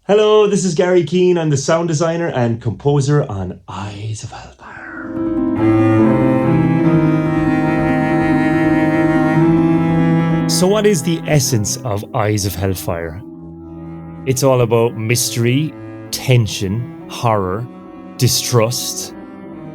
Hello, this is Gary Keane. I'm the sound designer and composer on Eyes of Hellfire. So what is the essence of Eyes of Hellfire? It's all about mystery, tension, horror, distrust,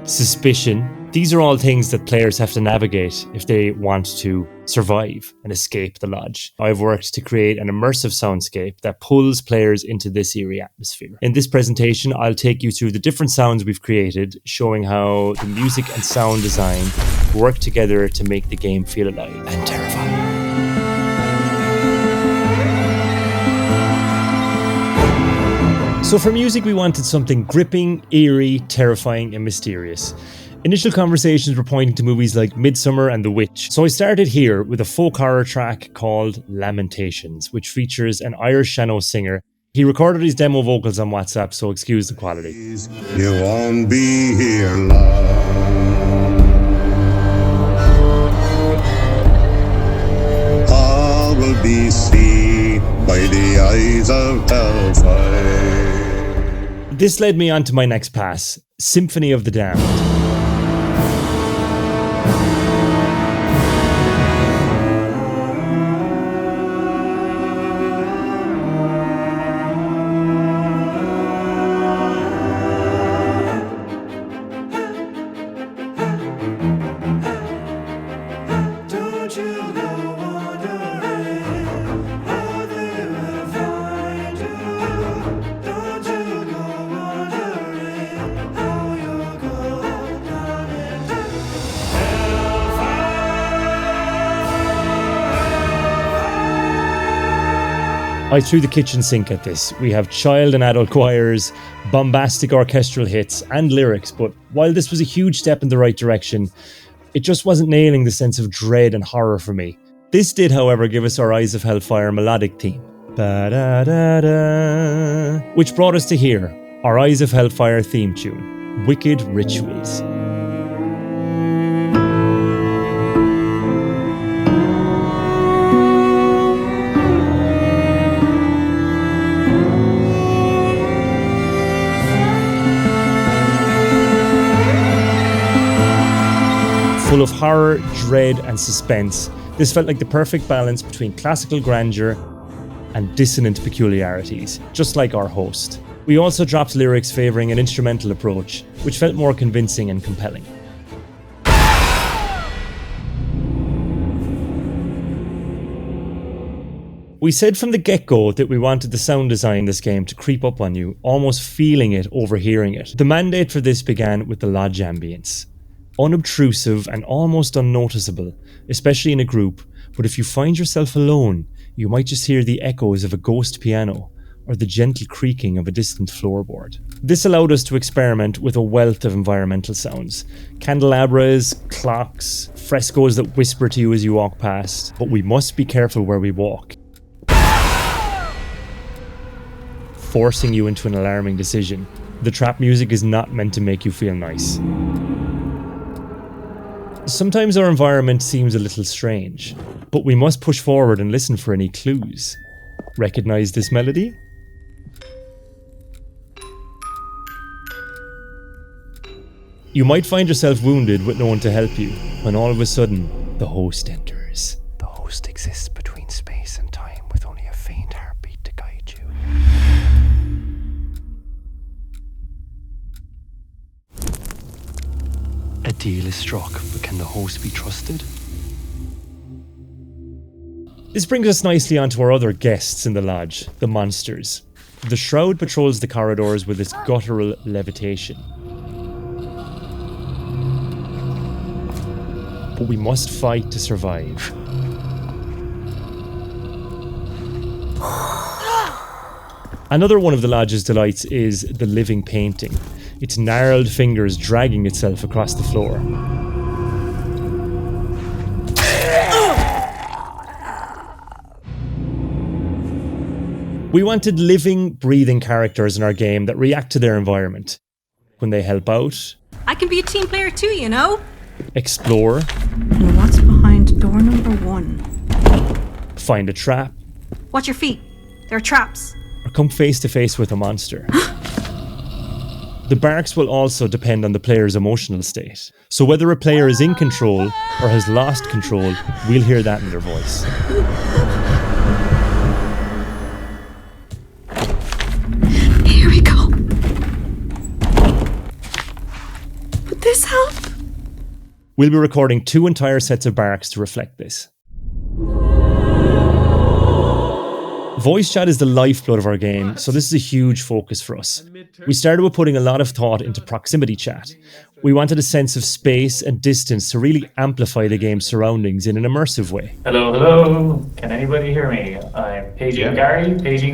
suspicion. These are all things that players have to navigate if they want to survive and escape the lodge. I've worked to create an immersive soundscape that pulls players into this eerie atmosphere. In this presentation, I'll take you through the different sounds we've created, showing how the music and sound design work together to make the game feel alive and terrifying. So for music, we wanted something gripping, eerie, terrifying, and mysterious. Initial conversations were pointing to movies like Midsummer and The Witch, so I started here with a folk horror track called Lamentations, which features an Irish Shannon singer. He recorded his demo vocals on WhatsApp, so excuse the quality. You won't be here long. All will be seen by the eyes of Hellfire. This led me on to my next pass, Symphony of the Damned. I threw the kitchen sink at this. We have child and adult choirs, bombastic orchestral hits, and lyrics, but while this was a huge step in the right direction, it just wasn't nailing the sense of dread and horror for me. This did, however, give us our Eyes of Hellfire melodic theme, ba-da-da-da, which brought us to here, our Eyes of Hellfire theme tune, Wicked Rituals. Full of horror, dread, and suspense, this felt like the perfect balance between classical grandeur and dissonant peculiarities, just like our host. We also dropped lyrics favouring an instrumental approach, which felt more convincing and compelling. We said from the get-go that we wanted the sound design in this game to creep up on you, almost feeling it, overhearing it. The mandate for this began with the lodge ambience. Unobtrusive and almost unnoticeable, especially in a group, but if you find yourself alone, you might just hear the echoes of a ghost piano or the gentle creaking of a distant floorboard. This allowed us to experiment with a wealth of environmental sounds. Candelabras, clocks, frescoes that whisper to you as you walk past, but we must be careful where we walk, forcing you into an alarming decision. The trap music is not meant to make you feel nice. Sometimes our environment seems a little strange, but we must push forward and listen for any clues. Recognize this melody? You might find yourself wounded with no one to help you, when all of a sudden, the host enters. The host exists between space and time with only a faint heartbeat to guide you. A deal is struck, but can the host be trusted? This brings us nicely onto our other guests in the lodge, the monsters. The shroud patrols the corridors with its guttural levitation. But we must fight to survive. Another one of the lodge's delights is the living painting. Its gnarled fingers dragging itself across the floor. We wanted living, breathing characters in our game that react to their environment. When they help out, I can be a team player too, you know? Explore. And what's behind door number 1? Find a trap. Watch your feet. There are traps. Or come face to face with a monster. The barks will also depend on the player's emotional state. So whether a player is in control or has lost control, we'll hear that in their voice. Here we go. Would this help? We'll be recording 2 entire sets of barks to reflect this. Voice chat is the lifeblood of our game, so this is a huge focus for us. We started with putting a lot of thought into proximity chat. We wanted a sense of space and distance to really amplify the game's surroundings in an immersive way. Hello. Can anybody hear me? I'm paging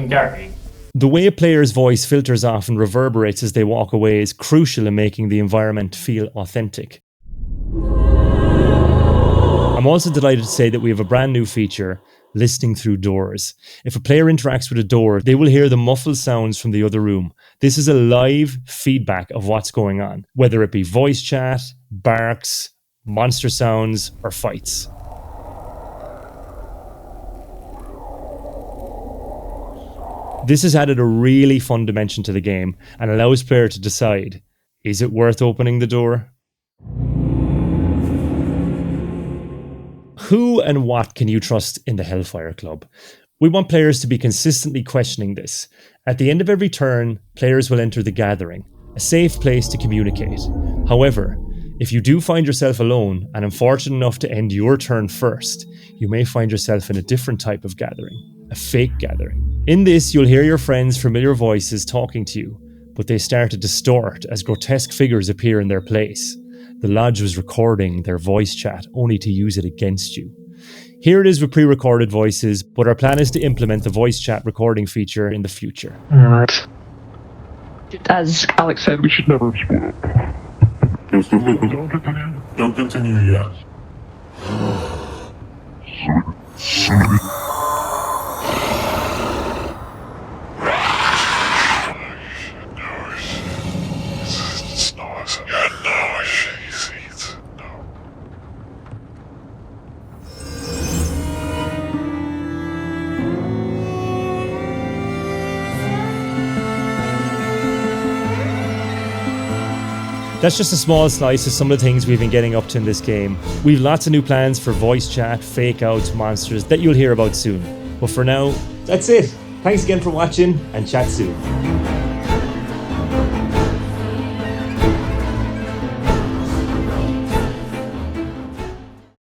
Gary. The way a player's voice filters off and reverberates as they walk away is crucial in making the environment feel authentic. I'm also delighted to say that we have a brand new feature, listening through doors. If a player interacts with a door, they will hear the muffled sounds from the other room. This is a live feedback of what's going on, whether it be voice chat, barks, monster sounds, or fights. This has added a really fun dimension to the game and allows players to decide, is it worth opening the door? Who and what can you trust in the Hellfire Club? We want players to be consistently questioning this. At the end of every turn, players will enter the gathering, a safe place to communicate. However, if you do find yourself alone and unfortunate enough to end your turn first, you may find yourself in a different type of gathering, a fake gathering. In this, you'll hear your friends' familiar voices talking to you, but they start to distort as grotesque figures appear in their place. The Lodge was recording their voice chat only to use it against you. Here it is with pre-recorded voices, but our plan is to implement the voice chat recording feature in the future. Alright. As Alex said, we should never spoil. Don't continue yet. That's just a small slice of some of the things we've been getting up to in this game. We've lots of new plans for voice chat, Fakeouts, monsters that you'll hear about soon. But for now, that's it. Thanks again for watching and chat soon.